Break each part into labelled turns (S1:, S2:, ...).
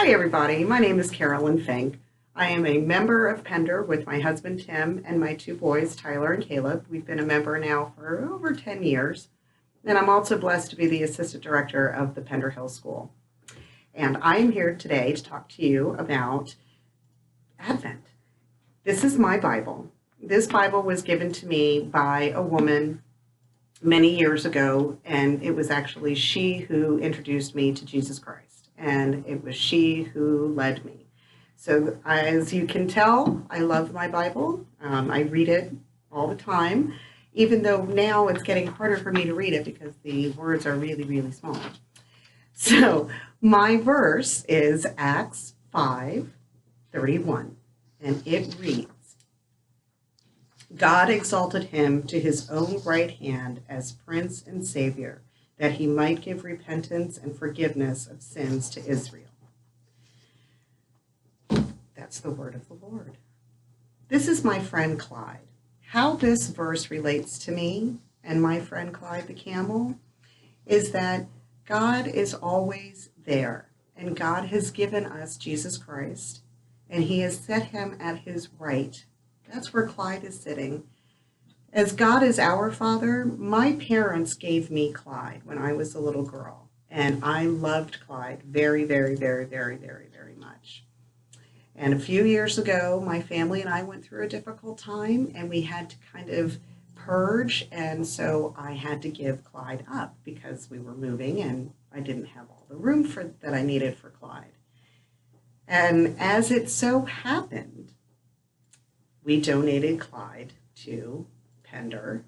S1: Hi everybody, my name is Carolyn Fink. I am a member of Pender with my husband Tim and my two boys Tyler and Caleb. We've been a member now for over 10 years, and I'm also blessed to be the assistant director of the Pender Hill School. And I'm here today to talk to you about Advent. This is my Bible. This Bible was given to me by a woman many years ago, and it was actually she who introduced me to Jesus Christ, and it was she who led me. So as you can tell, I love my Bible. I read it all the time, even though now it's getting harder for me to read it because the words are really, really small. So my verse is Acts 5:31, and it reads, God exalted him to his own right hand as Prince and Savior, that he might give repentance and forgiveness of sins to Israel. That's the word of the Lord. This is my friend Clyde. How this verse relates to me and my friend Clyde the camel is that God is always there, and God has given us Jesus Christ, and he has set him at his right. That's where Clyde is sitting. As God is our Father, my parents gave me Clyde when I was a little girl, and I loved Clyde very, very, very, very, very, very much. And a few years ago, my family and I went through a difficult time, and we had to kind of purge, and so I had to give Clyde up because we were moving, and I didn't have all the room that I needed for Clyde. And as it so happened, we donated Clyde to Pender,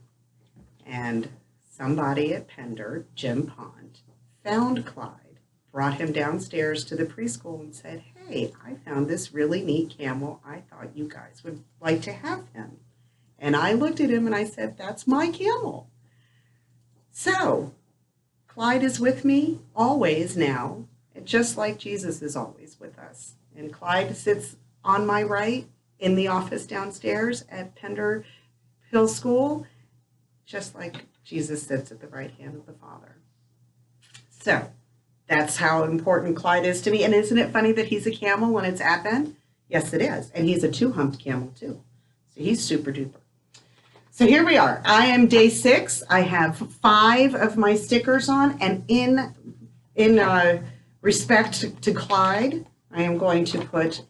S1: and somebody at Pender, Jim Pond, found Clyde, brought him downstairs to the preschool and said, hey, I found this really neat camel. I thought you guys would like to have him. And I looked at him and I said, that's my camel. So Clyde is with me always now, just like Jesus is always with us. And Clyde sits on my right in the office downstairs at Pender Hill School, just like Jesus sits at the right hand of the Father. So that's how important Clyde is to me. And isn't it funny that he's a camel when it's Advent? Yes, it is. And he's a two-humped camel too. So he's super duper. So here we are. I am day 6. I have 5 of my stickers on, and in respect to Clyde, I am going to put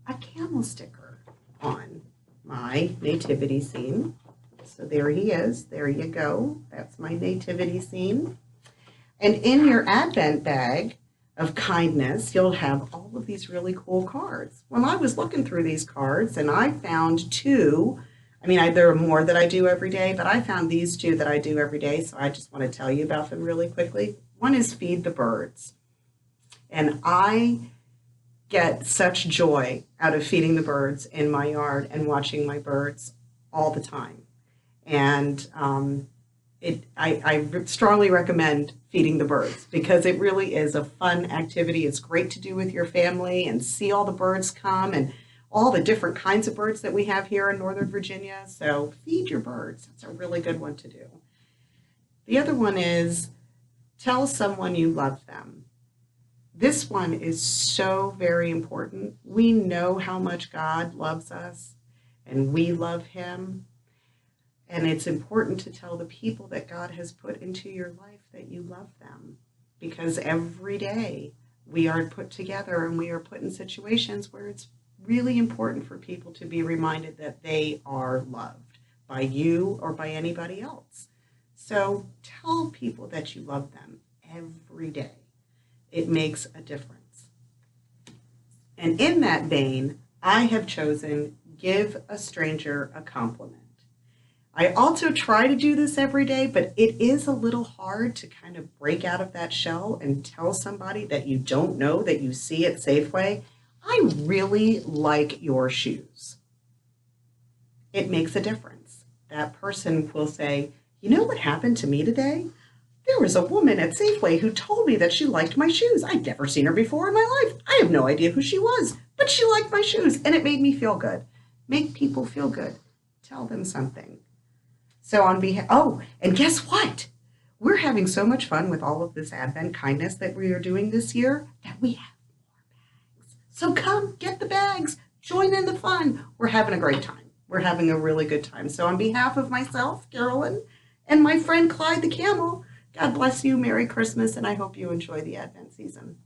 S1: a camel sticker on my nativity scene. So there he is. There you go. That's my nativity scene. And in your Advent bag of kindness, you'll have all of these really cool cards. Well, I was looking through these cards and I found 2. I mean, there are more that I do every day, but I found these 2 that I do every day. So I just want to tell you about them really quickly. One is Feed the Birds. And I get such joy out of feeding the birds in my yard and watching my birds all the time. And I strongly recommend feeding the birds because it really is a fun activity. It's great to do with your family and see all the birds come and all the different kinds of birds that we have here in Northern Virginia. So feed your birds. It's a really good one to do. The other one is tell someone you love them. This one is so very important. We know how much God loves us and we love him. And it's important to tell the people that God has put into your life that you love them, because every day we are put together and we are put in situations where it's really important for people to be reminded that they are loved by you or by anybody else. So tell people that you love them every day. It makes a difference. And in that vein, I have chosen give a stranger a compliment. I also try to do this every day, but it is a little hard to kind of break out of that shell and tell somebody that you don't know, that you see at Safeway, I really like your shoes. It makes a difference. That person will say, you know what happened to me today? There was a woman at Safeway who told me that she liked my shoes. I'd never seen her before in my life. I have no idea who she was, but she liked my shoes, and it made me feel good. Make people feel good. Tell them something. So on behalf, and guess what? We're having so much fun with all of this Advent kindness that we are doing this year that we have more So come, get the bags, join in the fun. We're having a great time. We're having a really good time. So on behalf of myself, Carolyn, and my friend Clyde the camel, God bless you, Merry Christmas, and I hope you enjoy the Advent season.